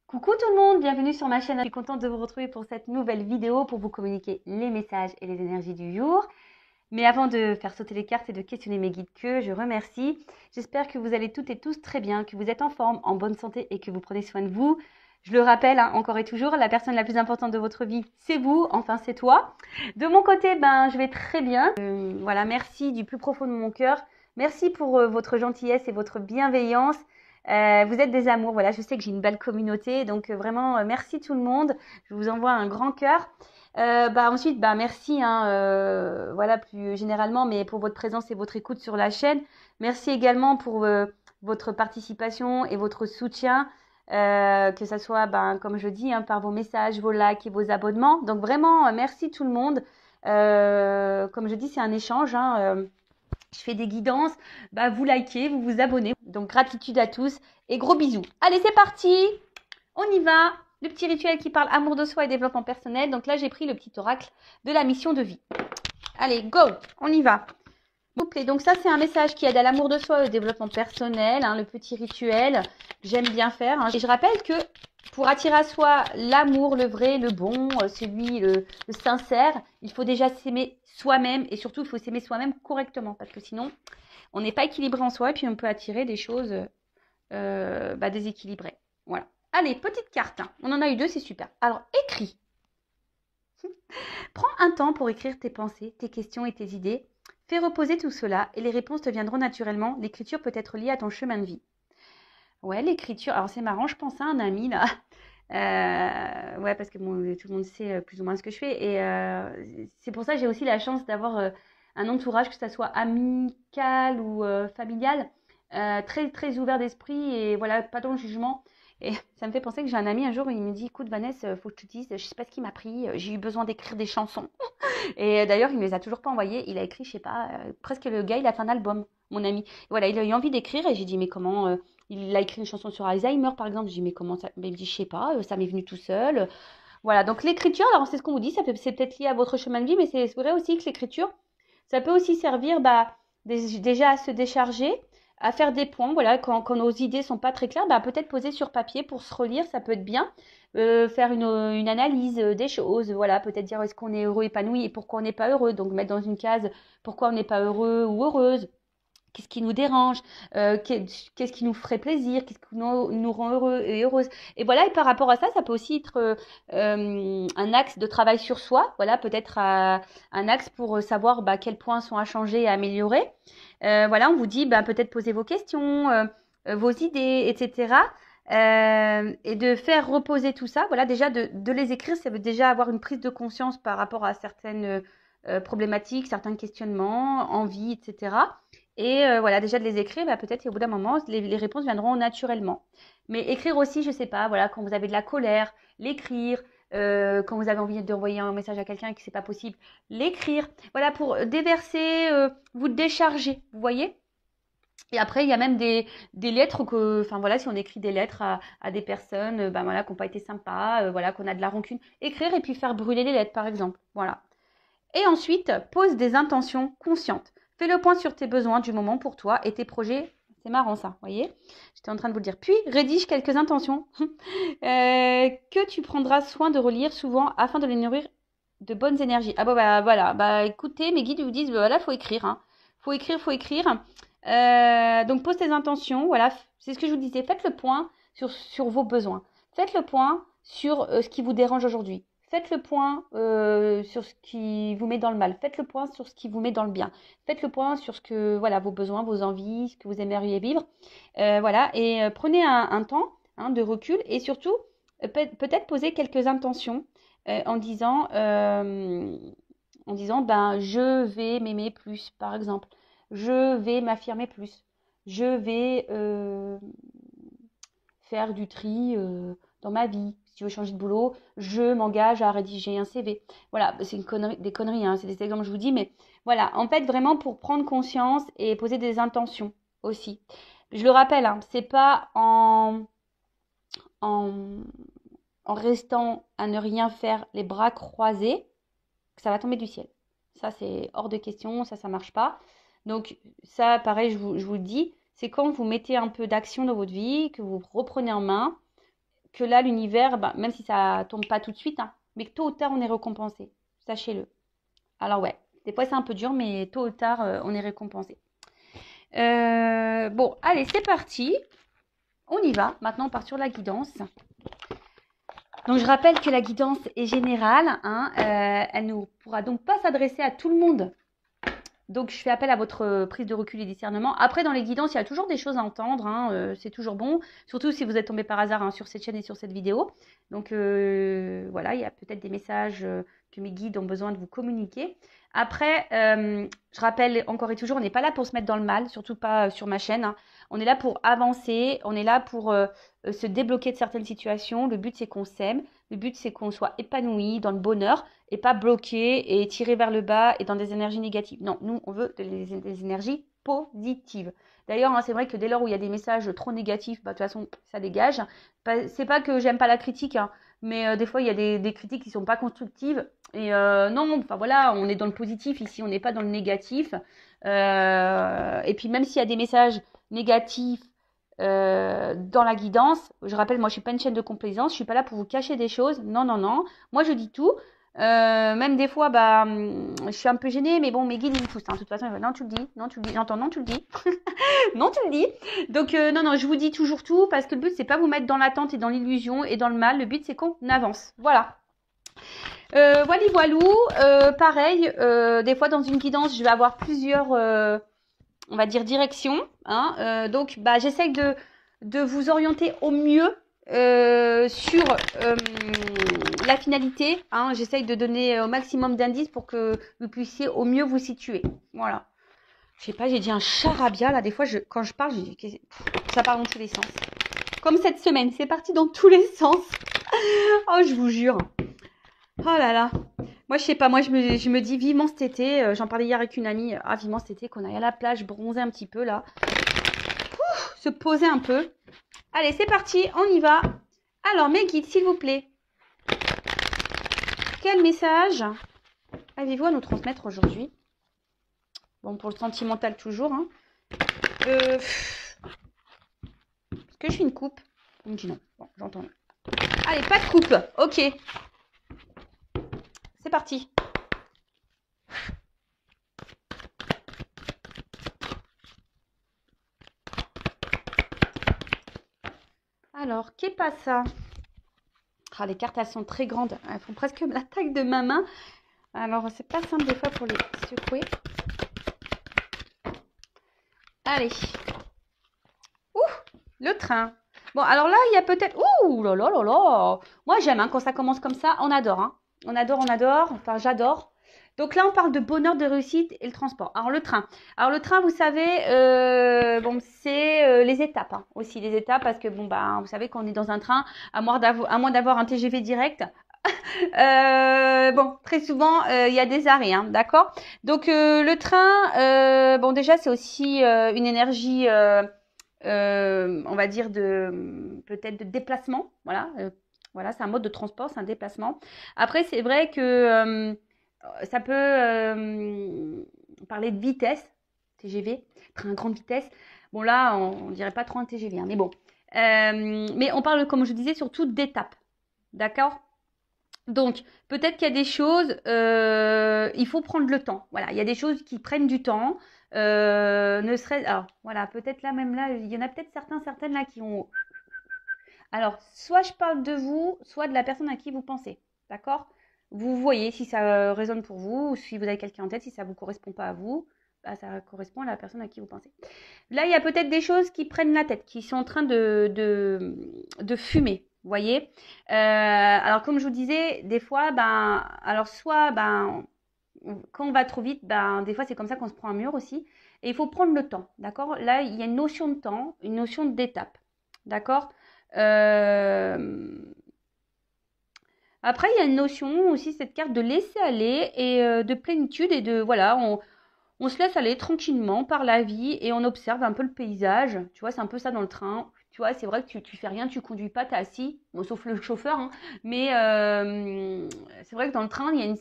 Coucou tout le monde, bienvenue sur ma chaîne. Je suis contente de vous retrouver pour cette nouvelle vidéo pour vous communiquer les messages et les énergies du jour. Mais avant de faire sauter les cartes et de questionner mes guides que je remercie, j'espère que vous allez toutes et tous très bien, que vous êtes en forme, en bonne santé et que vous prenez soin de vous. Je le rappelle encore et toujours, la personne la plus importante de votre vie, c'est vous, enfin c'est toi. De mon côté, je vais très bien. Voilà, merci du plus profond de mon cœur. Merci pour votre gentillesse et votre bienveillance. Vous êtes des amours, voilà, je sais que j'ai une belle communauté, donc vraiment merci tout le monde. Je vous envoie un grand cœur. Ensuite, merci, voilà, plus généralement, mais pour votre présence et votre écoute sur la chaîne. Merci également pour votre participation et votre soutien, que ça soit, comme je dis, par vos messages, vos likes et vos abonnements. Donc vraiment, merci tout le monde. Comme je dis, c'est un échange, je fais des guidances, vous likez, vous vous abonnez. Donc gratitude à tous et gros bisous. Allez, c'est parti, on y va. Le petit rituel qui parle amour de soi et développement personnel. Donc là, j'ai pris le petit oracle de la mission de vie. Allez, go, on y va. Donc ça, c'est un message qui aide à l'amour de soi et au développement personnel, le petit rituel que j'aime bien faire. Et je rappelle que pour attirer à soi l'amour, le vrai, le bon, le sincère, il faut déjà s'aimer soi-même et surtout, il faut s'aimer soi-même correctement parce que sinon, on n'est pas équilibré en soi et puis on peut attirer des choses déséquilibrées. Voilà. Allez, petite carte. On en a eu deux, c'est super. Alors, écris. Prends un temps pour écrire tes pensées, tes questions et tes idées. Fais reposer tout cela et les réponses te viendront naturellement. L'écriture peut être liée à ton chemin de vie. Ouais, l'écriture. Alors, c'est marrant, je pense à un ami là. Ouais, parce que bon, tout le monde sait plus ou moins ce que je fais. Et c'est pour ça que j'ai aussi la chance d'avoir un entourage, que ce soit amical ou familial, très, très ouvert d'esprit et voilà, pas dans le jugement. Et ça me fait penser que j'ai un ami un jour où il me dit, écoute Vanessa, faut que je te dise, je sais pas ce qui m'a pris, j'ai eu besoin d'écrire des chansons. Et d'ailleurs, il me les a toujours pas envoyées. Il a écrit, je sais pas, presque le gars, il a fait un album, mon ami. Et voilà, il a eu envie d'écrire et j'ai dit, mais comment il a écrit une chanson sur Alzheimer, par exemple. J'ai dit, mais comment ça? Mais il me dit, je sais pas, ça m'est venu tout seul. Voilà, donc l'écriture, alors c'est ce qu'on vous dit, c'est peut-être lié à votre chemin de vie, mais c'est vrai aussi que l'écriture, ça peut aussi servir déjà à se décharger, à faire des points. Voilà, quand nos idées sont pas très claires, peut-être poser sur papier pour se relire, ça peut être bien. Faire une analyse des choses, voilà, peut-être dire est-ce qu'on est heureux, épanoui et pourquoi on n'est pas heureux. Donc mettre dans une case pourquoi on n'est pas heureux ou heureuse. Qu'est-ce qui nous dérange, qu'est-ce qui nous ferait plaisir, qu'est-ce qui nous rend heureux et heureuse. Et voilà, et par rapport à ça, ça peut aussi être un axe de travail sur soi. Voilà, peut-être un axe pour savoir quels points sont à changer et à améliorer. Voilà, on vous dit peut-être poser vos questions, vos idées, etc. Et de faire reposer tout ça. Voilà, déjà de les écrire, ça veut déjà avoir une prise de conscience par rapport à certaines problématiques, certains questionnements, envies, etc. Et voilà, déjà de les écrire, peut-être qu'au bout d'un moment, les réponses viendront naturellement. Mais écrire aussi, je sais pas, voilà, quand vous avez de la colère, l'écrire. Quand vous avez envie d'envoyer un message à quelqu'un et que c'est pas possible, l'écrire. Voilà, pour déverser, vous décharger, vous voyez. Et après, il y a même des lettres enfin voilà, si on écrit des lettres à des personnes, voilà, qui n'ont pas été sympas, voilà, qu'on a de la rancune, écrire et puis faire brûler les lettres, par exemple. Voilà. Et ensuite, pose des intentions conscientes. Fais le point sur tes besoins du moment pour toi et tes projets. C'est marrant ça, vous voyez. J'étais en train de vous le dire. Puis, rédige quelques intentions que tu prendras soin de relire souvent afin de les nourrir de bonnes énergies. Ah voilà. Écoutez, mes guides vous disent, voilà, faut écrire. Faut écrire. Donc, pose tes intentions. Voilà, c'est ce que je vous disais. Faites le point sur vos besoins. Faites le point sur ce qui vous dérange aujourd'hui. Faites le point sur ce qui vous met dans le mal. Faites le point sur ce qui vous met dans le bien. Faites le point sur voilà, vos besoins, vos envies, ce que vous aimeriez vivre. Voilà, et prenez un temps de recul et surtout, peut-être poser quelques intentions en disant, je vais m'aimer plus, par exemple. Je vais m'affirmer plus. Je vais faire du tri dans ma vie. Si je veux changer de boulot, je m'engage à rédiger un CV. Voilà, c'est des conneries, c'est des exemples que je vous dis, mais voilà, en fait, vraiment pour prendre conscience et poser des intentions aussi. Je le rappelle, c'est pas en, en restant à ne rien faire les bras croisés que ça va tomber du ciel. Ça, c'est hors de question, ça marche pas. Donc, ça, pareil, je vous le dis, c'est quand vous mettez un peu d'action dans votre vie, que vous reprenez en main, que là, l'univers, bah, même si ça tombe pas tout de suite, hein, mais que tôt ou tard, on est récompensé. Sachez-le. Alors ouais, des fois, c'est un peu dur, mais tôt ou tard, on est récompensé. Bon, allez, c'est parti. On y va. Maintenant, on part sur la guidance. Donc, je rappelle que la guidance est générale. Hein, elle ne pourra donc pas s'adresser à tout le monde. Donc, je fais appel à votre prise de recul et discernement. Après, dans les guidances, il y a toujours des choses à entendre. Hein, c'est toujours bon. Surtout si vous êtes tombé par hasard hein, sur cette chaîne et sur cette vidéo. Donc, voilà, il y a peut-être des messages que mes guides ont besoin de vous communiquer. Après, je rappelle encore et toujours, on n'est pas là pour se mettre dans le mal, surtout pas sur ma chaîne. Hein. On est là pour avancer, on est là pour se débloquer de certaines situations. Le but, c'est qu'on s'aime. Le but, c'est qu'on soit épanoui dans le bonheur et pas bloqué et tiré vers le bas et dans des énergies négatives. Non, nous, on veut des énergies positives. D'ailleurs, hein, c'est vrai que dès lors où il y a des messages trop négatifs, bah, de toute façon, ça dégage. C'est pas que j'aime pas la critique, hein, mais des fois, il y a des critiques qui sont pas constructives. Et non, enfin voilà, on est dans le positif ici, on n'est pas dans le négatif. Et puis même s'il y a des messages négatifs dans la guidance, je rappelle, moi je suis pas une chaîne de complaisance, je suis pas là pour vous cacher des choses. Non, non, non. Moi je dis tout. Même des fois, bah, je suis un peu gênée, mais bon, mes guides ils me poussent. Hein. De toute façon, ils vont, non, tu le dis, non, tu le dis, j'entends, non, tu le dis, non, tu le dis. Donc non, non, je vous dis toujours tout parce que le but c'est pas vous mettre dans l'attente et dans l'illusion et dans le mal. Le but c'est qu'on avance. Voilà. Voilà, voilou. Pareil, des fois dans une guidance, je vais avoir plusieurs, on va dire, directions. Hein, donc, bah, j'essaye de vous orienter au mieux sur la finalité. Hein, j'essaye de donner au maximum d'indices pour que vous puissiez au mieux vous situer. Voilà. Je sais pas, j'ai dit un charabia là. Des fois, quand je parle, ça part dans tous les sens. Comme cette semaine, c'est parti dans tous les sens. Oh, je vous jure. Oh là là. Moi, je sais pas, moi, je me dis vivement cet été. J'en parlais hier avec une amie. Ah, vivement cet été, qu'on aille à la plage, bronzer un petit peu là. Ouh, se poser un peu. Allez, c'est parti, on y va. Alors, mes guides, s'il vous plaît. Quel message avez-vous à nous transmettre aujourd'hui? Bon, pour le sentimental, toujours. Hein. Est-ce que je fais une coupe? On me dit non. Bon, j'entends. Allez, pas de coupe. Ok. C'est parti. Alors, qu'est pas ça? Ah, les cartes, elles sont très grandes. Elles font presque la taille de ma main. Alors, c'est pas simple des fois pour les secouer. Allez. Ouh, le train. Bon, alors là, il y a peut-être... Ouh, là là là là. Moi, j'aime hein, quand ça commence comme ça. On adore. Hein. On adore, on adore. Enfin, j'adore. Donc là, on parle de bonheur, de réussite et le transport. Alors, le train. Alors, le train, vous savez, bon, c'est les étapes hein, aussi. Les étapes parce que, bon, bah, vous savez qu'on est dans un train, à moins d'avoir un TGV direct. Bon, très souvent, il y a des arrêts, hein, d'accord? Donc, le train, bon, déjà, c'est aussi une énergie, on va dire, peut-être de déplacement. Voilà, voilà, c'est un mode de transport, c'est un déplacement. Après, c'est vrai que ça peut parler de vitesse, TGV, train à grande vitesse. Bon, là, on dirait pas trop un TGV, hein, mais bon. Mais on parle, comme je disais, surtout d'étapes, d'accord? Donc, peut-être qu'il y a des choses, il faut prendre le temps. Voilà, il y a des choses qui prennent du temps. Ne serait alors, voilà, peut-être là, même là, il y en a peut-être certaines là qui ont... Alors, soit je parle de vous, soit de la personne à qui vous pensez. D'accord? Vous voyez si ça résonne pour vous, ou si vous avez quelqu'un en tête, si ça ne vous correspond pas à vous, bah, ça correspond à la personne à qui vous pensez. Là, il y a peut-être des choses qui prennent la tête, qui sont en train de fumer. Vous voyez alors, comme je vous disais, des fois, ben, alors soit, ben, quand on va trop vite, ben, des fois, c'est comme ça qu'on se prend un mur aussi. Et il faut prendre le temps, d'accord? Là, il y a une notion de temps, une notion d'étape, d'accord? Après, il y a une notion aussi, cette carte de laisser aller et de plénitude et de, voilà, on se laisse aller tranquillement par la vie et on observe un peu le paysage. Tu vois, c'est un peu ça dans le train. Tu vois, c'est vrai que tu fais rien, tu conduis pas, tu es assis, bon, sauf le chauffeur, hein, mais c'est vrai que dans le train, il y a une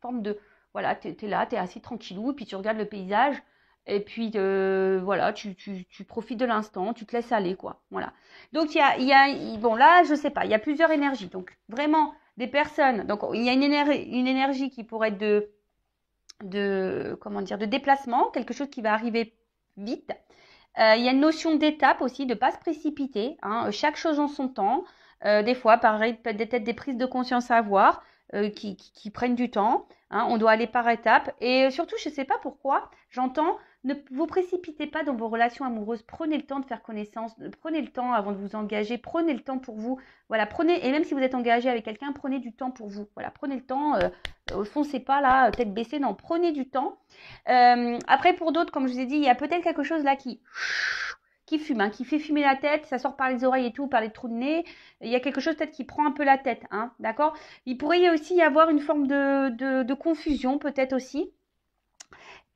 forme de... Voilà, tu es là, tu es assis tranquillou, et puis tu regardes le paysage. Et puis, voilà, tu profites de l'instant, tu te laisses aller, quoi. Voilà. Donc, bon, là, je sais pas, il y a plusieurs énergies. Donc, vraiment, des personnes. Donc, il y a une énergie qui pourrait être comment dire, de déplacement, quelque chose qui va arriver vite. Il y a une notion d'étape aussi, de ne pas se précipiter, hein, chaque chose en son temps. Des fois, pareil, peut-être des prises de conscience à avoir qui prennent du temps. Hein, on doit aller par étapes. Et surtout, je ne sais pas pourquoi, j'entends, ne vous précipitez pas dans vos relations amoureuses. Prenez le temps de faire connaissance. Prenez le temps avant de vous engager. Prenez le temps pour vous. Voilà, prenez, et même si vous êtes engagé avec quelqu'un, prenez du temps pour vous. Voilà, prenez le temps. Foncez pas là, tête baissée. Non, prenez du temps. Après, pour d'autres, comme je vous ai dit, il y a peut-être quelque chose là qui fume, hein, qui fait fumer la tête, ça sort par les oreilles et tout, par les trous de nez. Il y a quelque chose peut-être qui prend un peu la tête, hein, d'accord? Il pourrait aussi y avoir une forme de confusion, peut-être aussi.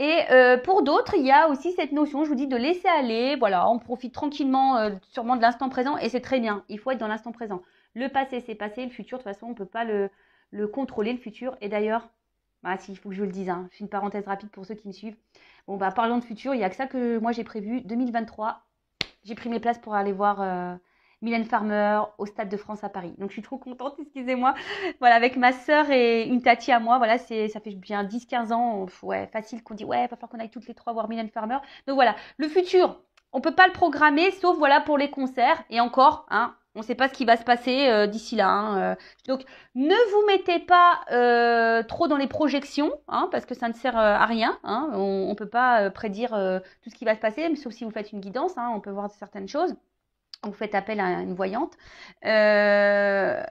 Et pour d'autres, il y a aussi cette notion, je vous dis, de laisser aller. Voilà, on profite tranquillement, sûrement de l'instant présent, et c'est très bien. Il faut être dans l'instant présent. Le passé, c'est passé. Le futur, de toute façon, on ne peut pas le contrôler, le futur. Et d'ailleurs, bah, si, il faut que je vous le dise, hein, je fais une parenthèse rapide pour ceux qui me suivent. Bon, bah, parlons de futur, il n'y a que ça que moi j'ai prévu. 2023, j'ai pris mes places pour aller voir Mylène Farmer au Stade de France à Paris. Donc je suis trop contente, excusez-moi. Voilà, avec ma sœur et une tati à moi, voilà, ça fait bien 10-15 ans, ouais, facile qu'on dit, ouais, il va falloir qu'on aille toutes les trois voir Mylène Farmer. Donc voilà, le futur, on peut pas le programmer, sauf voilà pour les concerts. Et encore, hein, on ne sait pas ce qui va se passer d'ici là. Hein, donc ne vous mettez pas trop dans les projections, hein, parce que ça ne sert à rien. Hein, on ne peut pas prédire tout ce qui va se passer, sauf si vous faites une guidance, hein, on peut voir certaines choses. Vous faites appel à une voyante. Mais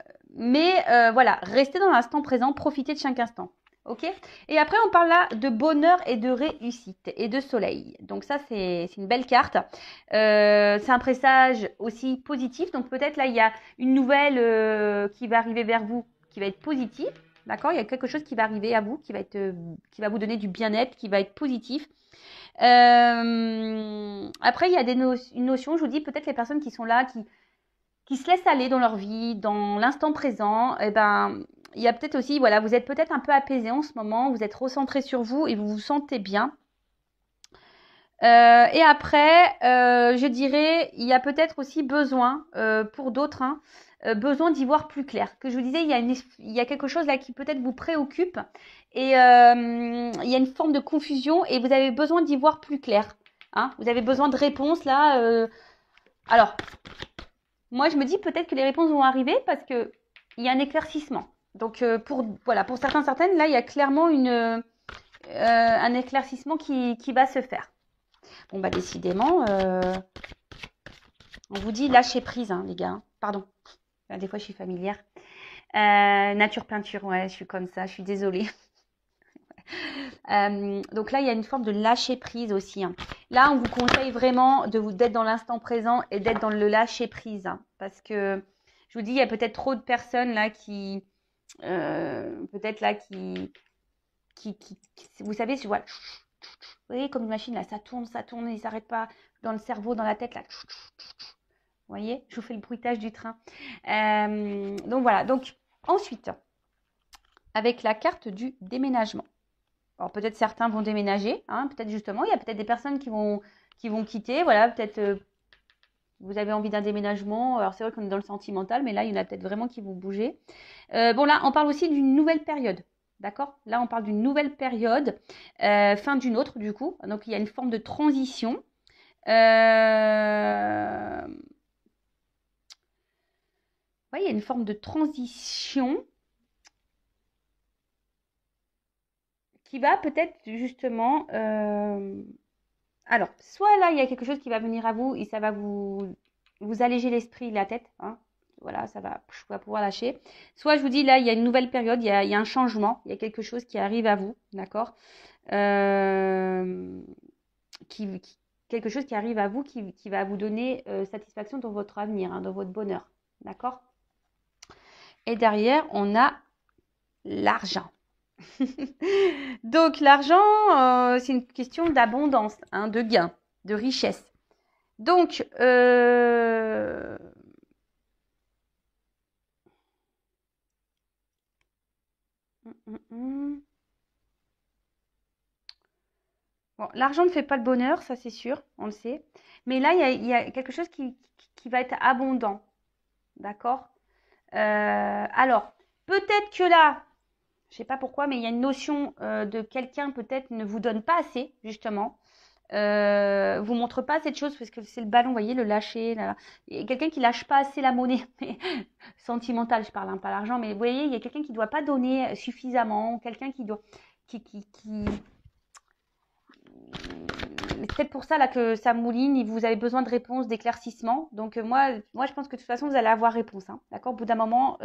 voilà, restez dans l'instant présent, profitez de chaque instant. Ok. Et après, on parle là de bonheur et de réussite et de soleil. Donc ça, c'est une belle carte. C'est un présage aussi positif. Donc peut-être là, il y a une nouvelle qui va arriver vers vous, qui va être positive. D'accord. Il y a quelque chose qui va arriver à vous, qui va vous donner du bien-être, qui va être positif. Après, il y a une notion, je vous dis, peut-être les personnes qui sont là, qui se laissent aller dans leur vie, dans l'instant présent, et ben, il y a peut-être aussi, voilà, vous êtes peut-être un peu apaisé en ce moment, vous êtes recentré sur vous et vous vous sentez bien. Et après, je dirais, il y a peut-être aussi besoin, pour d'autres, hein, besoin d'y voir plus clair. Que je vous disais, il y a quelque chose là qui peut-être vous préoccupe et il y a une forme de confusion et vous avez besoin d'y voir plus clair. Hein, vous avez besoin de réponses là. Alors, moi je me dis peut-être que les réponses vont arriver parce que il y a un éclaircissement. Donc voilà, pour certaines, là il y a clairement un éclaircissement qui va se faire. Bon, bah, décidément, on vous dit lâcher prise, hein, les gars. Pardon. Des fois, je suis familière. Nature peinture, ouais, je suis comme ça, je suis désolée. Donc là, il y a une forme de lâcher prise aussi. Hein. Là, on vous conseille vraiment d'être dans l'instant présent et d'être dans le lâcher prise. Hein, parce que, je vous dis, il y a peut-être trop de personnes là peut-être là vous savez, je vois, vous voyez, comme une machine, là, ça tourne, et il s'arrête pas dans le cerveau, dans la tête, là. Vous voyez, je vous fais le bruitage du train. Donc voilà, donc ensuite, avec la carte du déménagement. Alors peut-être certains vont déménager, hein, peut-être justement, il y a peut-être des personnes qui vont quitter, voilà, peut-être vous avez envie d'un déménagement, alors c'est vrai qu'on est dans le sentimental, mais là, il y en a peut-être vraiment qui vont bouger. Bon là, on parle aussi d'une nouvelle période. D'accord. Là, on parle d'une nouvelle période, fin d'une autre, du coup. Donc, il y a une forme de transition. Ouais, il y a une forme de transition qui va peut-être justement... Alors, soit là, il y a quelque chose qui va venir à vous et ça va vous alléger l'esprit et la tête. Hein. Voilà, ça va pouvoir lâcher. Soit je vous dis, là, il y a une nouvelle période, il y a un changement, il y a quelque chose qui arrive à vous, d'accord qui, quelque chose qui arrive à vous, qui va vous donner satisfaction dans votre avenir, hein, dans votre bonheur, d'accord Et derrière, on a l'argent. Donc l'argent, c'est une question d'abondance, hein, de gain, de richesse. Donc, Bon, l'argent ne fait pas le bonheur, ça c'est sûr, on le sait. Mais là, il y a quelque chose qui va être abondant. D'accord? Alors, peut-être que là, je sais pas pourquoi, mais il y a une notion de quelqu'un peut-être ne vous donne pas assez, justement. Vous montre pas cette chose parce que c'est le ballon, vous voyez, le lâcher. Là, là. Il y a quelqu'un qui lâche pas assez la monnaie, mais sentimentale, je parle, hein, pas l'argent, mais vous voyez, il y a quelqu'un qui doit pas donner suffisamment, quelqu'un qui doit, qui... C'est peut-être pour ça là que ça mouline et vous avez besoin de réponses, d'éclaircissements. Donc moi, je pense que de toute façon, vous allez avoir réponse. Hein, d'accord? Au bout d'un moment,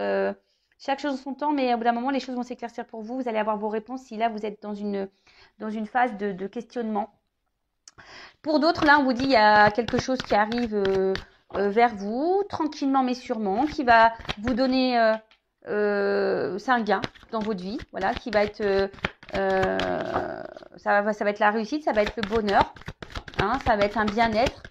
chaque chose en son temps, mais au bout d'un moment, les choses vont s'éclaircir pour vous. Vous allez avoir vos réponses si là, vous êtes dans une phase de questionnement. Pour d'autres, là, on vous dit il y a quelque chose qui arrive vers vous, tranquillement mais sûrement, qui va vous donner, c'est un gain dans votre vie, voilà, qui va être, ça va être la réussite, ça va être le bonheur, hein, ça va être un bien-être.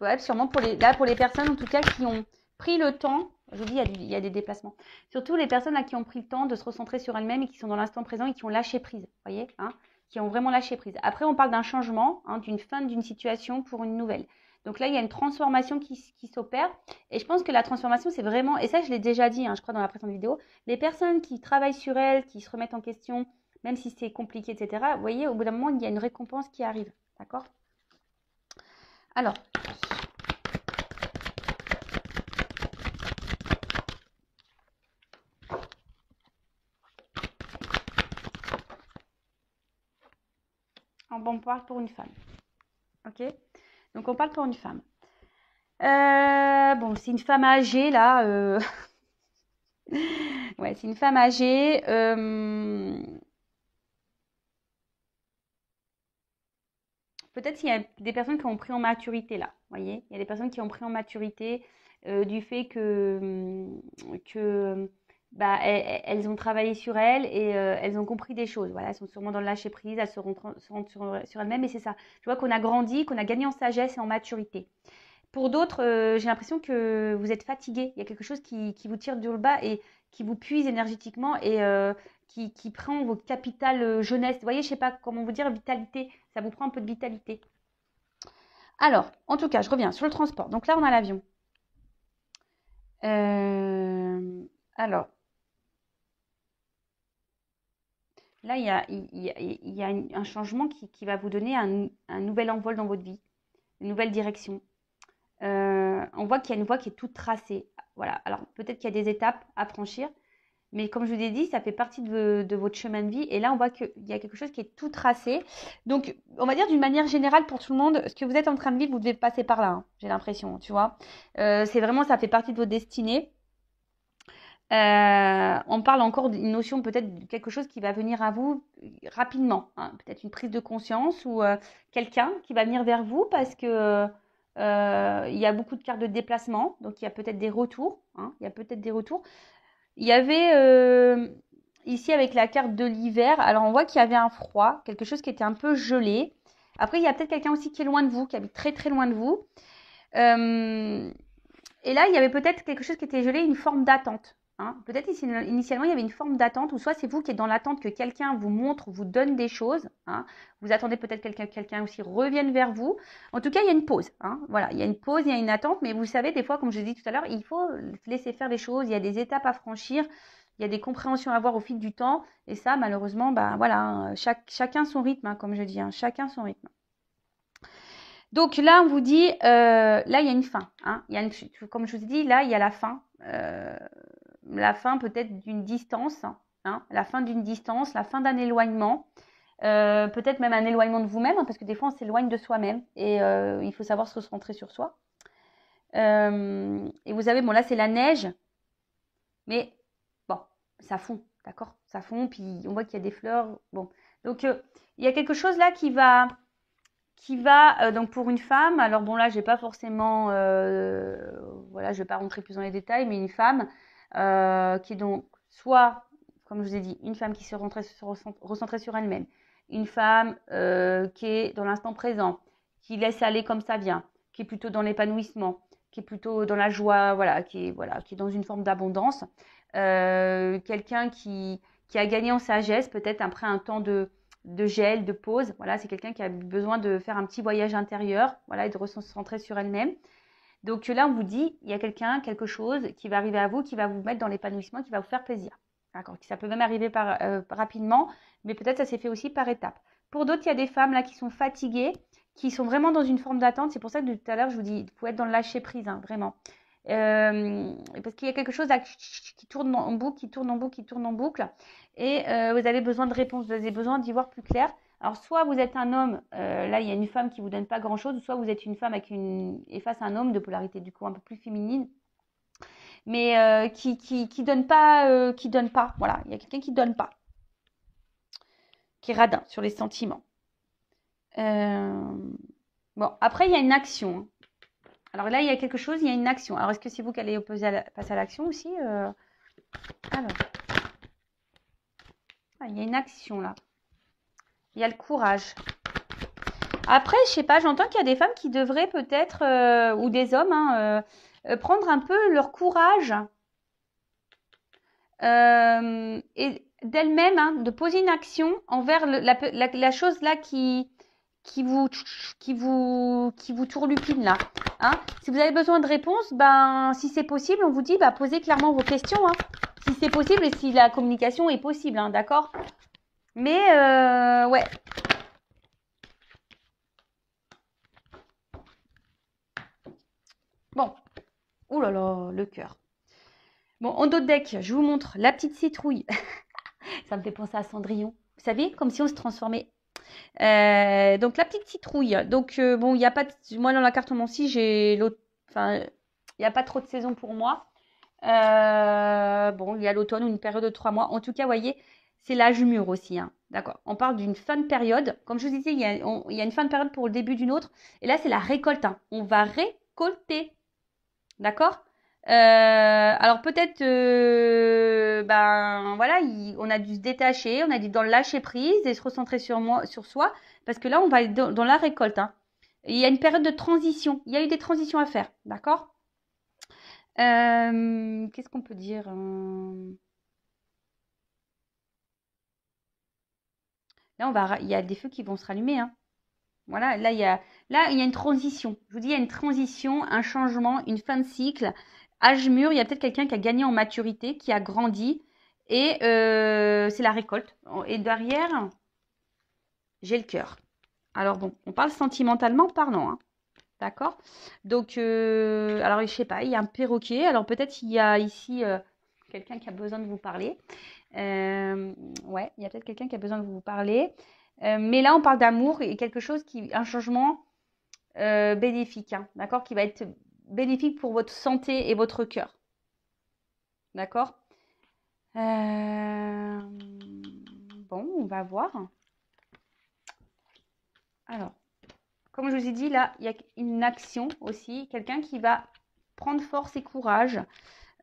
Ouais, sûrement pour les personnes en tout cas qui ont pris le temps, je vous dis, il y a des déplacements. Surtout les personnes là qui ont pris le temps de se recentrer sur elles-mêmes et qui sont dans l'instant présent et qui ont lâché prise, vous voyez, hein, qui ont vraiment lâché prise. Après, on parle d'un changement, hein, d'une fin d'une situation pour une nouvelle. Donc là, il y a une transformation qui s'opère. Et je pense que la transformation, c'est vraiment, et ça, je l'ai déjà dit, hein, je crois, dans la précédente vidéo, les personnes qui travaillent sur elles, qui se remettent en question, même si c'est compliqué, etc., vous voyez, au bout d'un moment, il y a une récompense qui arrive. D'accord? Alors, on parle pour une femme. Ok? Donc, on parle pour une femme. Bon, c'est une femme âgée, là. Ouais, c'est une femme âgée. Peut-être qu'il y a des personnes qui ont pris en maturité, là. Vous voyez? Il y a des personnes qui ont pris en maturité du fait que bah, elles ont travaillé sur elles et elles ont compris des choses. Voilà, elles sont sûrement dans le lâcher prise, elles se rentrent sur elles-mêmes. Et c'est ça. Je vois qu'on a grandi, qu'on a gagné en sagesse et en maturité. Pour d'autres, j'ai l'impression que vous êtes fatigué. Il y a quelque chose qui vous tire du bas et qui vous puise énergétiquement et qui prend votre capital jeunesse. Vous voyez, je ne sais pas comment vous dire, vitalité. Ça vous prend un peu de vitalité. Alors, en tout cas, je reviens sur le transport. Donc là, on a l'avion. Alors, là, il y a un changement qui va vous donner un nouvel envol dans votre vie, une nouvelle direction. On voit qu'il y a une voie qui est toute tracée. Voilà. Alors, peut-être qu'il y a des étapes à franchir, mais comme je vous ai dit, ça fait partie de votre chemin de vie. Et là, on voit qu'il y a quelque chose qui est tout tracé. Donc, on va dire d'une manière générale pour tout le monde, ce que vous êtes en train de vivre, vous devez passer par là, hein, j'ai l'impression, tu vois. C'est vraiment, ça fait partie de votre destinée. On parle encore d'une notion peut-être de quelque chose qui va venir à vous rapidement, hein, peut-être une prise de conscience ou quelqu'un qui va venir vers vous parce que il y a beaucoup de cartes de déplacement, donc il y a peut-être des retours, hein, il y a peut-être des retours. Il y avait ici avec la carte de l'hiver, alors on voit qu'il y avait un froid, quelque chose qui était un peu gelé. Après, il y a peut-être quelqu'un aussi qui est loin de vous, qui habite très très loin de vous. Et là, il y avait peut-être quelque chose qui était gelé, une forme d'attente. Hein. Peut-être initialement, il y avait une forme d'attente, ou soit c'est vous qui êtes dans l'attente que quelqu'un vous montre, vous donne des choses. Hein. Vous attendez peut-être que quelqu'un aussi revienne vers vous. En tout cas, il y a une pause. Hein. Voilà, il y a une pause, il y a une attente, mais vous savez, des fois, comme je l'ai dit tout à l'heure, il faut laisser faire les choses. Il y a des étapes à franchir, il y a des compréhensions à avoir au fil du temps. Et ça, malheureusement, bah, voilà, hein, chacun son rythme, hein, comme je dis, hein, chacun son rythme. Donc là, on vous dit, là, il y a une fin. Hein. Comme je vous ai dit, là, il y a la fin peut-être d'une distance, hein, la fin d'une distance, la fin d'un éloignement, peut-être même un éloignement de vous-même, hein, parce que des fois, on s'éloigne de soi-même et il faut savoir se recentrer sur soi. Et vous avez, bon, là, c'est la neige, mais bon, ça fond, d'accord? Ça fond, puis on voit qu'il y a des fleurs. Bon, donc il y a quelque chose là qui va donc pour une femme, alors bon là j'ai pas forcément voilà, je vais pas rentrer plus dans les détails, mais une femme qui est donc soit, comme je vous ai dit, une femme qui se recentrer sur elle-même, une femme qui est dans l'instant présent, qui laisse aller comme ça vient, qui est plutôt dans l'épanouissement, qui est plutôt dans la joie, voilà, qui est dans une forme d'abondance, quelqu'un qui a gagné en sagesse, peut-être après un temps de gel, de pause. Voilà, c'est quelqu'un qui a besoin de faire un petit voyage intérieur, voilà, et de se recentrer sur elle-même. Donc là, on vous dit, il y a quelqu'un, quelque chose qui va arriver à vous, qui va vous mettre dans l'épanouissement, qui va vous faire plaisir. D'accord. Ça peut même arriver rapidement, mais peut-être ça s'est fait aussi par étapes. Pour d'autres, il y a des femmes là qui sont fatiguées, qui sont vraiment dans une forme d'attente. C'est pour ça que tout à l'heure, je vous dis, il faut être dans le lâcher prise, hein, vraiment. Parce qu'il y a quelque chose là qui tourne en boucle, qui tourne en boucle, qui tourne en boucle. Et vous avez besoin de réponses, vous avez besoin d'y voir plus clair. Alors, soit vous êtes un homme, là, il y a une femme qui vous donne pas grand-chose, soit vous êtes une femme et face à un homme de polarité, du coup, un peu plus féminine, mais qui donne pas, voilà, il y a quelqu'un qui donne pas, qui est radin sur les sentiments. Bon, après, il y a une action, hein. Alors là, il y a quelque chose, il y a une action. Alors, est-ce que c'est vous qui allez passer à l'action aussi Alors, il y a une action là. Il y a le courage. Après, je sais pas, j'entends qu'il y a des femmes qui devraient peut-être, ou des hommes, hein, prendre un peu leur courage et d'elle-même, hein, de poser une action envers la chose là qui vous tourlupine là. Hein. Si vous avez besoin de réponses, ben si c'est possible, on vous dit posez clairement vos questions. Hein, si c'est possible et si la communication est possible, hein, d'accord. Mais ouais. Bon. Ouh là là, le cœur. Bon, en dos de deck, je vous montre la petite citrouille. Ça me fait penser à Cendrillon. Vous savez, comme si on se transformait. Donc la petite citrouille. Donc bon, il n'y a pas moi dans la carte Mancy, j'ai l'autre. Enfin, il n'y a pas trop de saison pour moi. Bon, il y a l'automne ou une période de 3 mois. En tout cas, vous voyez, c'est l'âge mûr aussi. Hein. D'accord. On parle d'une fin de période. Comme je vous disais, il y a une fin de période pour le début d'une autre. Et là, c'est la récolte. Hein. On va récolter. D'accord. Alors peut-être, ben voilà, on a dû se détacher, on a dû dans le lâcher prise et se recentrer sur soi, parce que là on va être dans la récolte. Hein. Il y a une période de transition, il y a eu des transitions à faire, d'accord. Qu'est-ce qu'on peut dire Là il y a des feux qui vont se rallumer. Hein. Voilà, là il y a une transition. Je vous dis, il y a une transition, un changement, une fin de cycle. Âge mûr, il y a peut-être quelqu'un qui a gagné en maturité, qui a grandi, et c'est la récolte. Et derrière, j'ai le cœur. Alors bon, on parle sentimentalement parlant, hein. D'accord. Donc, alors je sais pas, il y a un perroquet. Alors peut-être il y a ici quelqu'un qui a besoin de vous parler. Ouais, il y a peut-être quelqu'un qui a besoin de vous parler. Mais là, on parle d'amour et quelque chose un changement bénéfique, hein, d'accord, qui va être bénéfique pour votre santé et votre cœur. D'accord. Bon, on va voir. Alors, comme je vous ai dit, là, il y a une action aussi. Quelqu'un qui va prendre force et courage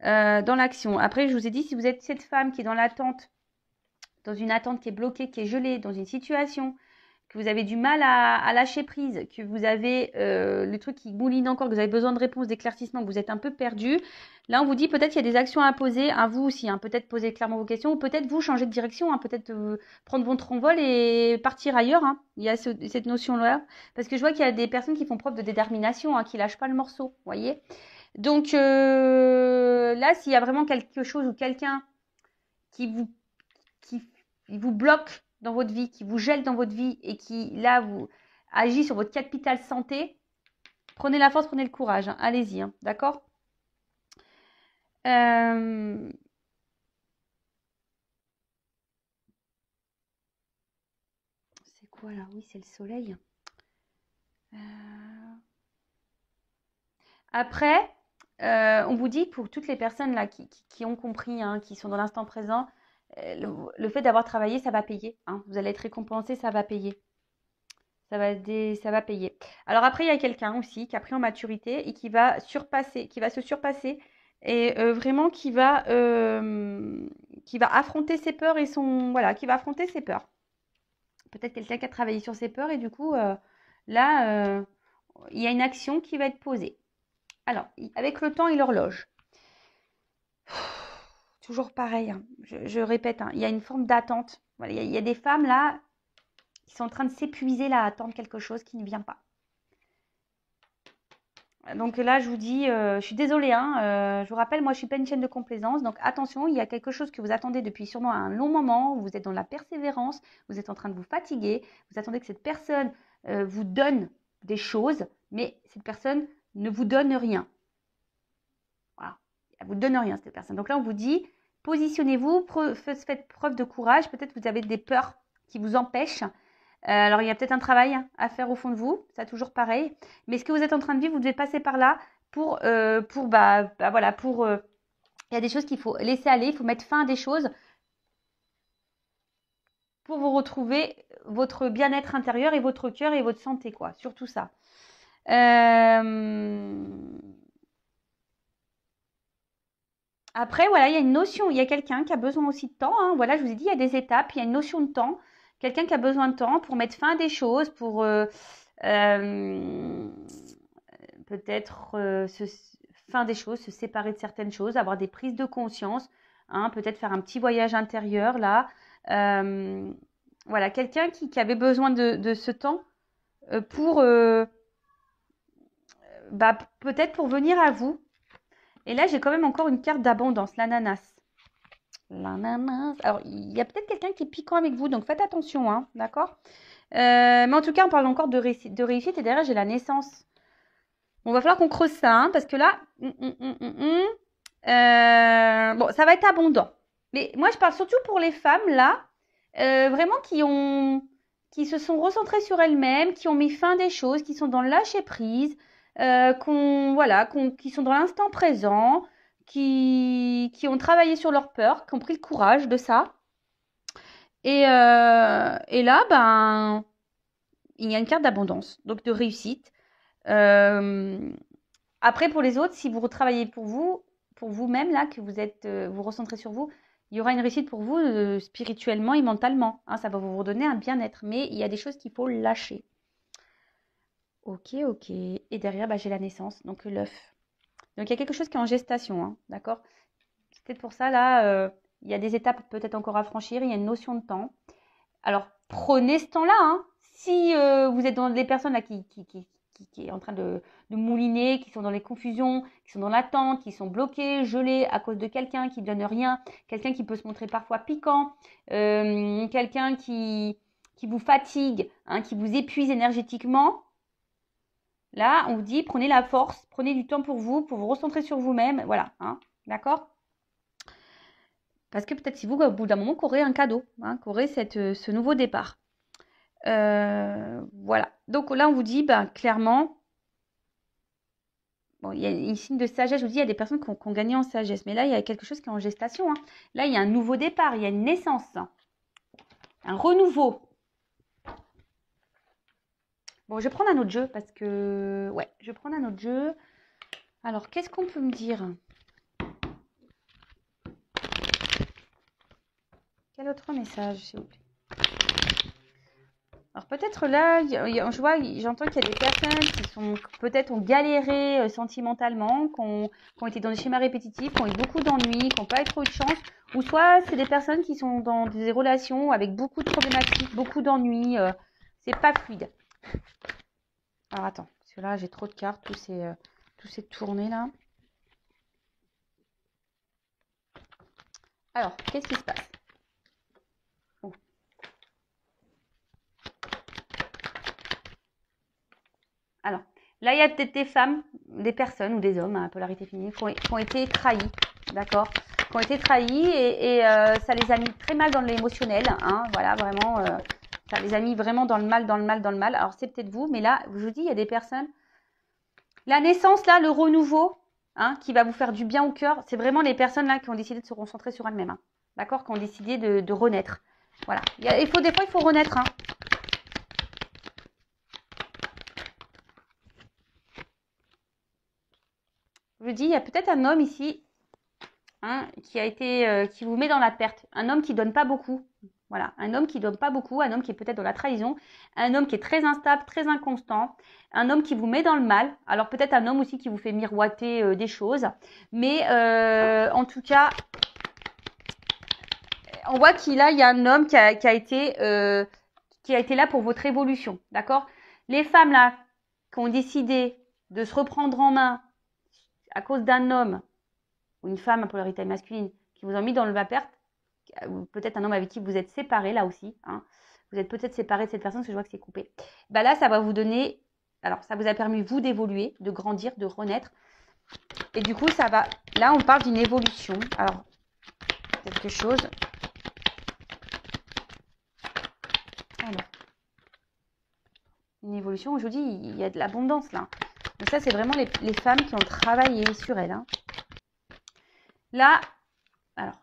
dans l'action. Après, je vous ai dit, si vous êtes cette femme qui est dans l'attente, dans une attente qui est bloquée, qui est gelée, dans une situation, que vous avez du mal à lâcher prise, que vous avez le truc qui mouline encore, que vous avez besoin de réponses, d'éclaircissement, que vous êtes un peu perdu. Là, on vous dit peut-être qu'il y a des actions à poser, à vous aussi. Hein, peut-être poser clairement vos questions, ou peut-être vous changer de direction, hein, peut-être prendre votre envol et partir ailleurs. Hein. Il y a cette notion-là. Parce que je vois qu'il y a des personnes qui font preuve de détermination, hein, qui lâchent pas le morceau, vous voyez. Donc là, s'il y a vraiment quelque chose ou quelqu'un qui vous bloque dans votre vie, qui vous gèle dans votre vie et qui, là, vous agit sur votre capital santé, prenez la force, prenez le courage. Hein. Allez-y, hein, d'accord. C'est quoi là? Oui, c'est le soleil. Après, on vous dit pour toutes les personnes là qui ont compris, hein, qui sont dans l'instant présent, le fait d'avoir travaillé, ça va payer. Hein. Vous allez être récompensé, ça va payer. Ça va payer. Alors après, il y a quelqu'un aussi qui a pris en maturité et qui va se surpasser et vraiment qui va affronter ses peurs et qui va affronter ses peurs. Peut-être quelqu'un qui a travaillé sur ses peurs et du coup, là, il y a une action qui va être posée. Alors, avec le temps et l'horloge. toujours pareil, hein. Je répète, hein, il y a une forme d'attente. Voilà, il y a des femmes là qui sont en train de s'épuiser là à attendre quelque chose qui ne vient pas. Donc là, je vous dis, je suis désolée, hein, je vous rappelle, moi, je suis pas une chaîne de complaisance. Donc attention, il y a quelque chose que vous attendez depuis sûrement un long moment, où vous êtes dans la persévérance, vous êtes en train de vous fatiguer, vous attendez que cette personne vous donne des choses, mais cette personne ne vous donne rien. Voilà, elle vous donne rien, cette personne. Donc là, on vous dit, positionnez-vous, faites preuve de courage. Peut-être que vous avez des peurs qui vous empêchent. Alors, il y a peut-être un travail à faire au fond de vous, ça toujours pareil. Mais ce que vous êtes en train de vivre, vous devez passer par là pour voilà, il y a des choses qu'il faut laisser aller, il faut mettre fin à des choses pour vous retrouver votre bien-être intérieur et votre cœur et votre santé, quoi. Surtout ça. Après, voilà, il y a une notion, il y a quelqu'un qui a besoin aussi de temps, hein. Voilà, je vous ai dit, il y a des étapes, il y a une notion de temps. Quelqu'un qui a besoin de temps pour mettre fin à des choses, pour peut-être fin des choses, se séparer de certaines choses, avoir des prises de conscience, hein, peut-être faire un petit voyage intérieur là. Voilà, quelqu'un qui avait besoin de ce temps pour peut-être pour venir à vous. Et là, j'ai quand même encore une carte d'abondance, l'ananas. L'ananas. Alors, il y a peut-être quelqu'un qui est piquant avec vous, donc faites attention, hein, d'accord? Mais en tout cas, on parle encore de réussite et derrière, j'ai la naissance. Bon, va falloir qu'on creuse ça, hein, parce que là, bon, ça va être abondant. Mais moi, je parle surtout pour les femmes, là, vraiment qui se sont recentrées sur elles-mêmes, qui ont mis fin à des choses, qui sont dans le lâcher-prise, qui sont dans l'instant présent, qui ont travaillé sur leur peur, qui ont pris le courage de ça. Et là, ben, il y a une carte d'abondance, donc de réussite. Après, pour les autres, si vous retravaillez pour vous-même, là, que vous êtes, vous recentrez sur vous, il y aura une réussite pour vous spirituellement et mentalement, hein, ça va vous redonner un bien-être. Mais il y a des choses qu'il faut lâcher. Ok. Et derrière, j'ai la naissance, donc l'œuf. Donc, il y a quelque chose qui est en gestation, hein, d'accord? C'est peut-être pour ça, là, il y a des étapes peut-être encore à franchir, il y a une notion de temps. Alors, prenez ce temps-là, hein. Si vous êtes dans les personnes là qui est en train de mouliner, qui sont dans les confusions, qui sont dans l'attente, qui sont bloquées, gelées à cause de quelqu'un qui ne donne rien, quelqu'un qui peut se montrer parfois piquant, quelqu'un qui vous fatigue, hein, qui vous épuise énergétiquement. Là, on vous dit, prenez la force, prenez du temps pour vous recentrer sur vous-même. Voilà, hein, d'accord? Parce que peut-être si vous, au bout d'un moment, qu'aurez un cadeau, hein, qu'aurez ce nouveau départ. Voilà. Donc là, on vous dit, clairement, bon, il y a une signe de sagesse. Je vous dis, il y a des personnes qui ont gagné en sagesse. Mais là, il y a quelque chose qui est en gestation, hein. Là, il y a un nouveau départ, il y a une naissance, hein. Un renouveau. Bon, je vais prendre un autre jeu parce que... Ouais, je vais prendre un autre jeu. Alors, qu'est-ce qu'on peut me dire? Quel autre message, s'il vous plaît? Alors peut-être là, j'entends qu'il y a des personnes qui sont peut-être ont galéré sentimentalement, qui ont été dans des schémas répétitifs, qui ont eu beaucoup d'ennuis, qui n'ont pas eu trop de chance, ou soit c'est des personnes qui sont dans des relations avec beaucoup de problématiques, beaucoup d'ennuis, c'est pas fluide. Alors attends, parce que là j'ai trop de cartes, tous ces tournées là. Alors, qu'est-ce qui se passe? Alors, là, il y a peut-être des femmes, des personnes ou des hommes, hein, polarité féminine, qui ont été trahis, d'accord? Qui ont été trahis et ça les a mis très mal dans l'émotionnel, hein, voilà, vraiment, ça les a mis vraiment dans le mal. Alors, c'est peut-être vous, mais là, je vous dis, il y a des personnes. La naissance, là, le renouveau, hein, qui va vous faire du bien au cœur, c'est vraiment les personnes là qui ont décidé de se concentrer sur elles-mêmes, hein, d'accord? Qui ont décidé de renaître. Voilà. Des fois, il faut renaître, hein. Je vous dis, il y a peut-être un homme ici, hein, qui vous met dans la perte. Un homme qui donne pas beaucoup. Voilà, un homme qui donne pas beaucoup, un homme qui est peut-être dans la trahison, un homme qui est très instable, très inconstant, un homme qui vous met dans le mal. Alors peut-être un homme aussi qui vous fait miroiter des choses. Mais en tout cas, On voit qu'il y a un homme qui a été là pour votre évolution, d'accord? Les femmes là qui ont décidé de se reprendre en main à cause d'un homme ou une femme à polarité masculine qui vous ont mis dans le va-perte, ou peut-être un homme avec qui vous êtes séparés là aussi, hein. Vous êtes peut-être séparés de cette personne parce que je vois que c'est coupé. Bah là, ça va vous donner, alors ça vous a permis vous d'évoluer, de grandir, de renaître. Et du coup, ça va, là on parle d'une évolution. Alors, quelque chose. Alors, une évolution, je vous dis, il y a de l'abondance là. Donc ça, c'est vraiment les femmes qui ont travaillé sur elles, hein. Là, alors.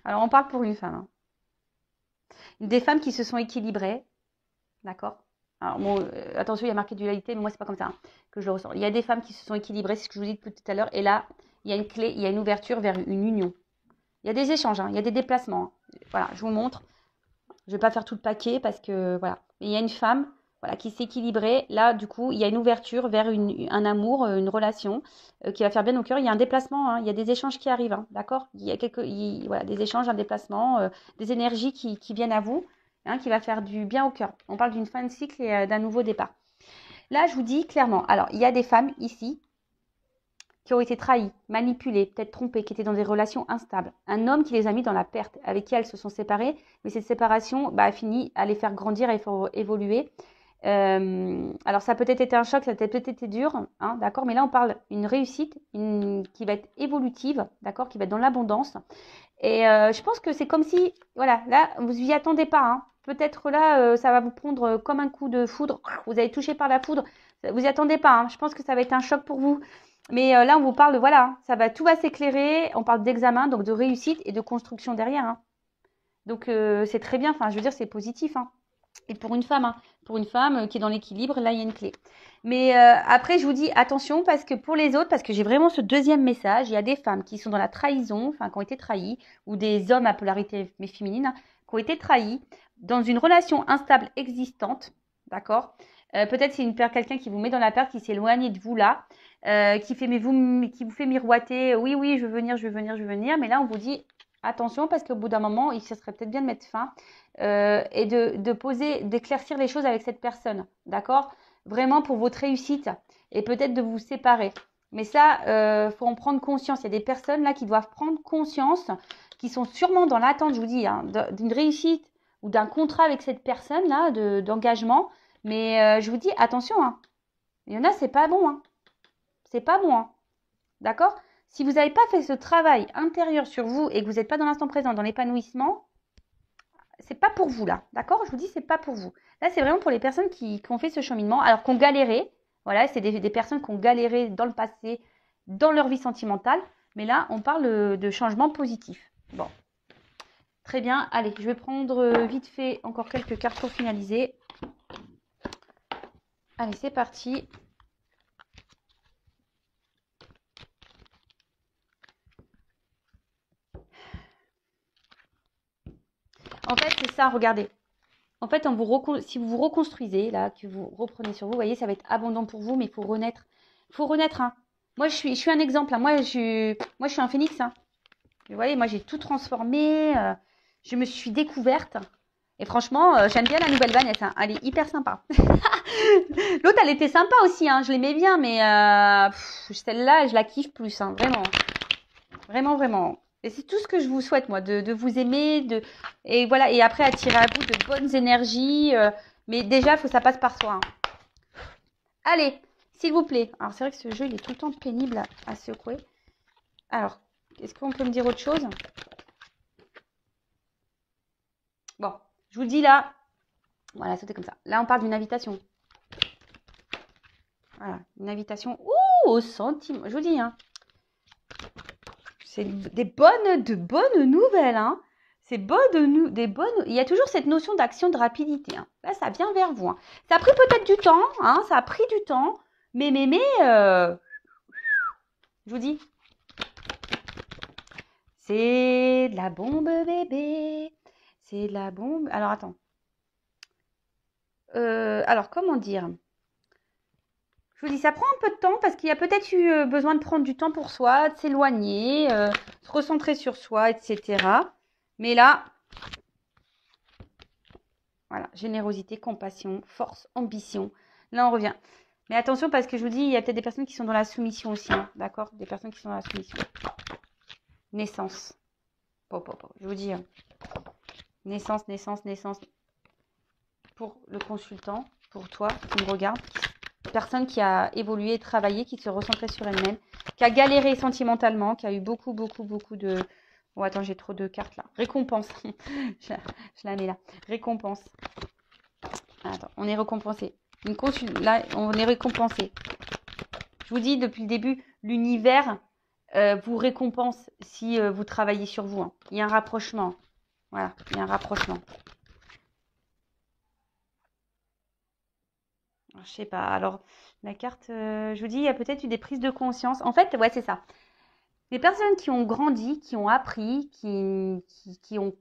Alors, on parle pour une femme, hein. Des femmes qui se sont équilibrées, d'accord? Alors, bon, attention, il y a marqué dualité, mais moi, c'est pas comme ça, hein, que je le ressens. Il y a des femmes qui se sont équilibrées, c'est ce que je vous dis tout à l'heure, et là, il y a une clé, il y a une ouverture vers une union. Il y a des échanges, hein, il y a des déplacements, hein. Voilà, je vous montre. Je vais pas faire tout le paquet parce que, voilà. Mais il y a une femme, voilà, qui s'est équilibrée. Là, du coup, il y a une ouverture vers un amour, une relation qui va faire bien au cœur. Il y a un déplacement, hein, il y a des échanges qui arrivent, hein, d'accord? Il y a voilà, des échanges, un déplacement, des énergies qui viennent à vous, hein, qui va faire du bien au cœur. On parle d'une fin de cycle et d'un nouveau départ. Là, je vous dis clairement, alors, il y a des femmes ici qui ont été trahies, manipulées, peut-être trompées, qui étaient dans des relations instables. Un homme qui les a mis dans la perte, avec qui elles se sont séparées, mais cette séparation a fini à les faire grandir et faire évoluer. Alors ça a peut-être été un choc, ça a peut-être été dur, hein, d'accord, mais là on parle d'une réussite qui va être évolutive, d'accord, qui va être dans l'abondance. Et je pense que c'est comme si, voilà, là vous y attendez pas, hein. Peut-être là ça va vous prendre comme un coup de foudre, vous allez toucher par la foudre, vous y attendez pas, hein. Je pense que ça va être un choc pour vous. Mais là, on vous parle de, voilà, tout va s'éclairer. On parle d'examen, donc de réussite et de construction derrière, hein. Donc, c'est très bien. Enfin, je veux dire, c'est positif, hein. Et pour une femme, hein. Pour une femme qui est dans l'équilibre, là, il y a une clé. Mais après, je vous dis attention parce que pour les autres, parce que j'ai vraiment ce deuxième message, il y a des femmes qui sont dans la trahison, enfin, qui ont été trahies, ou des hommes à polarité féminine, hein, qui ont été trahis dans une relation instable existante, d'accord? Peut-être c'est quelqu'un qui vous met dans la perte, qui s'éloigne de vous là, qui vous fait miroiter, oui, oui, je veux venir, je veux venir, je veux venir. Mais là, on vous dit attention parce qu'au bout d'un moment, il serait peut-être bien de mettre fin et d'éclaircir les choses avec cette personne, d'accord? Vraiment pour votre réussite et peut-être de vous séparer. Mais ça, faut en prendre conscience. Il y a des personnes là qui doivent prendre conscience, qui sont sûrement dans l'attente, je vous dis, hein, d'une réussite ou d'un contrat avec cette personne là, d'engagement. Mais je vous dis attention, hein. Il y en a, c'est pas bon, hein. C'est pas bon, hein. D'accord? Si vous n'avez pas fait ce travail intérieur sur vous et que vous n'êtes pas dans l'instant présent, dans l'épanouissement, c'est pas pour vous là. D'accord? Je vous dis, c'est pas pour vous. Là, c'est vraiment pour les personnes qui ont fait ce cheminement, alors qu'on galéré. Voilà, c'est des personnes qui ont galéré dans le passé, dans leur vie sentimentale. Mais là, on parle de changement positif. Bon. Très bien. Allez, je vais prendre vite fait encore quelques cartes pour finaliser. Allez, c'est parti. En fait, c'est ça, regardez. En fait, si vous vous reconstruisez, là, que vous reprenez sur vous, vous voyez, ça va être abondant pour vous, mais il faut renaître. Il faut renaître, hein. Moi, je suis un exemple, hein. Moi, je suis un phénix, hein. Vous voyez, moi, j'ai tout transformé. Je me suis découverte. Et franchement, j'aime bien la nouvelle Vanessa, hein. Elle est hyper sympa. L'autre, elle était sympa aussi, hein. Je l'aimais bien, mais celle-là, je la kiffe plus, hein. Vraiment. Vraiment, vraiment. Et c'est tout ce que je vous souhaite, moi, de vous aimer, et voilà, et après attirer à vous de bonnes énergies. Mais déjà, il faut que ça passe par soi, hein. Allez, s'il vous plaît. Alors, c'est vrai que ce jeu, il est tout le temps pénible à secouer. Alors, est-ce qu'on peut me dire autre chose? Bon, je vous le dis là. Voilà, c'était comme ça. Là, on parle d'une invitation. Voilà, une invitation. Ouh, au centime. Je vous dis, hein. C'est de bonnes nouvelles, hein. C'est des bonnes. Il y a toujours cette notion d'action, de rapidité, hein. Là, ça vient vers vous, hein. Ça a pris peut-être du temps, hein. Ça a pris du temps, mais, je vous dis, c'est de la bombe, bébé. C'est de la bombe. Alors, attends. Alors, comment dire? Je vous dis, ça prend un peu de temps parce qu'il y a peut-être eu besoin de prendre du temps pour soi, de s'éloigner, se recentrer sur soi, etc. Mais là, voilà, générosité, compassion, force, ambition. Là, on revient. Mais attention parce que je vous dis, il y a peut-être des personnes qui sont dans la soumission aussi, hein, d'accord? Des personnes qui sont dans la soumission. Naissance. Je vous dis, naissance. Pour le consultant, pour toi qui me regarde, personne qui a évolué, travaillé, qui se recentrait sur elle-même, qui a galéré sentimentalement, qui a eu beaucoup de... Oh, attends, j'ai trop de cartes là. Récompense. je la mets là. Récompense. Attends, on est récompensé. Là, on est récompensé. Je vous dis, depuis le début, l'univers vous récompense si vous travaillez sur vous. Hein. Il y a un rapprochement. Voilà, il y a un rapprochement. Alors, je sais pas. Alors, la carte, je vous dis, il y a peut-être eu des prises de conscience. En fait, ouais, c'est ça. Les personnes qui ont grandi, qui ont appris, qui ont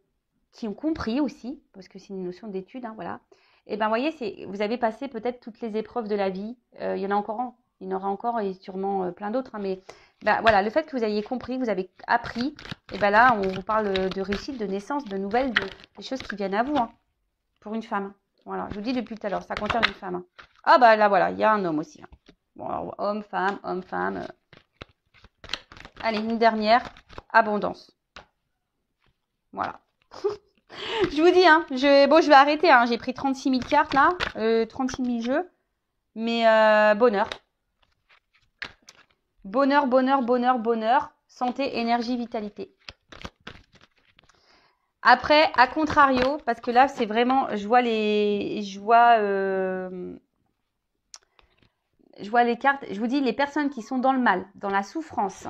compris aussi, parce que c'est une notion d'étude, hein, voilà. Et ben, vous voyez, vous avez passé peut-être toutes les épreuves de la vie. Il y en a encore, il y en aura encore et sûrement plein d'autres. Hein, mais ben, voilà, le fait que vous ayez compris, vous avez appris, et ben là, on vous parle de réussite, de naissance, de nouvelles, des choses qui viennent à vous, hein, pour une femme. Voilà, je vous dis depuis tout à l'heure, ça concerne une femme. Hein. Ah bah là, voilà, il y a un homme aussi. Hein. Bon, alors, homme, femme. Allez, une dernière, abondance. Voilà. Je vous dis, hein, je vais arrêter. Hein, j'ai pris 36 000 cartes là, 36 000 jeux. Mais bonheur. Bonheur. Santé, énergie, vitalité. Après, à contrario, parce que là, c'est vraiment, je vois les cartes. Je vous dis, les personnes qui sont dans le mal, dans la souffrance,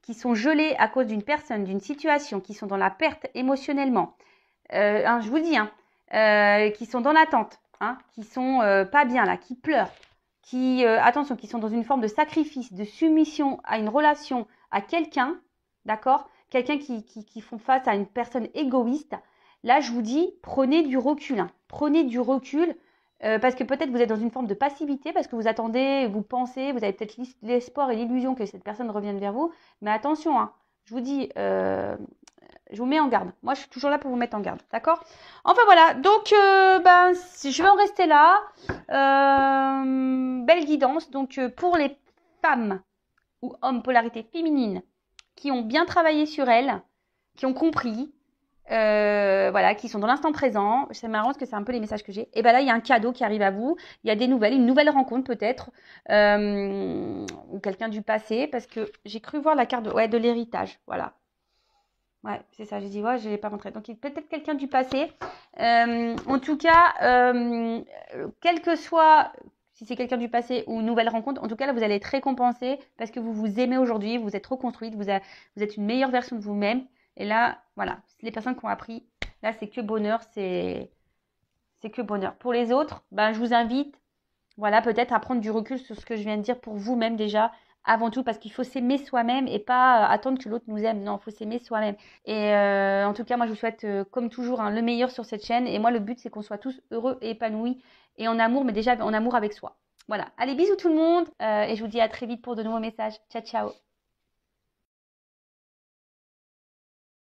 qui sont gelées à cause d'une personne, d'une situation, qui sont dans la perte émotionnellement. Hein, je vous dis, hein, qui sont dans l'attente, hein, qui sont pas bien là, qui pleurent, attention, qui sont dans une forme de sacrifice, de soumission à une relation, à quelqu'un, d'accord? Quelqu'un qui font face à une personne égoïste. Là, je vous dis, prenez du recul. Hein, prenez du recul parce que peut-être vous êtes dans une forme de passivité, parce que vous attendez, vous pensez, vous avez peut-être l'espoir et l'illusion que cette personne revienne vers vous. Mais attention, hein, je vous dis, je vous mets en garde. Moi, je suis toujours là pour vous mettre en garde. D'accord? Enfin, voilà. Donc, je vais en rester là. Belle guidance. Donc, pour les femmes ou hommes polarité féminine qui ont bien travaillé sur elles, qui ont compris, voilà, qui sont dans l'instant présent. C'est marrant parce que c'est un peu les messages que j'ai. Et ben là, il y a un cadeau qui arrive à vous. Il y a des nouvelles, une nouvelle rencontre peut-être, ou quelqu'un du passé, parce que j'ai cru voir la carte de l'héritage. Voilà. Ouais, c'est ça, j'ai dit, ouais, je ne l'ai pas montré. Donc, peut-être quelqu'un du passé. En tout cas, quel que soit, si c'est quelqu'un du passé ou une nouvelle rencontre, en tout cas, là, vous allez être récompensé parce que vous vous aimez aujourd'hui, vous êtes reconstruite, vous êtes une meilleure version de vous-même. Et là, voilà, les personnes qui ont appris, là, c'est que bonheur, c'est que bonheur. Pour les autres, ben, je vous invite, voilà, peut-être à prendre du recul sur ce que je viens de dire pour vous-même déjà, avant tout, parce qu'il faut s'aimer soi-même et pas attendre que l'autre nous aime. Non, il faut s'aimer soi-même. Et en tout cas, moi, je vous souhaite, comme toujours, hein, le meilleur sur cette chaîne. Et moi, le but, c'est qu'on soit tous heureux et épanouis et en amour, mais déjà en amour avec soi. Voilà. Allez, bisous tout le monde. Et je vous dis à très vite pour de nouveaux messages. Ciao, ciao.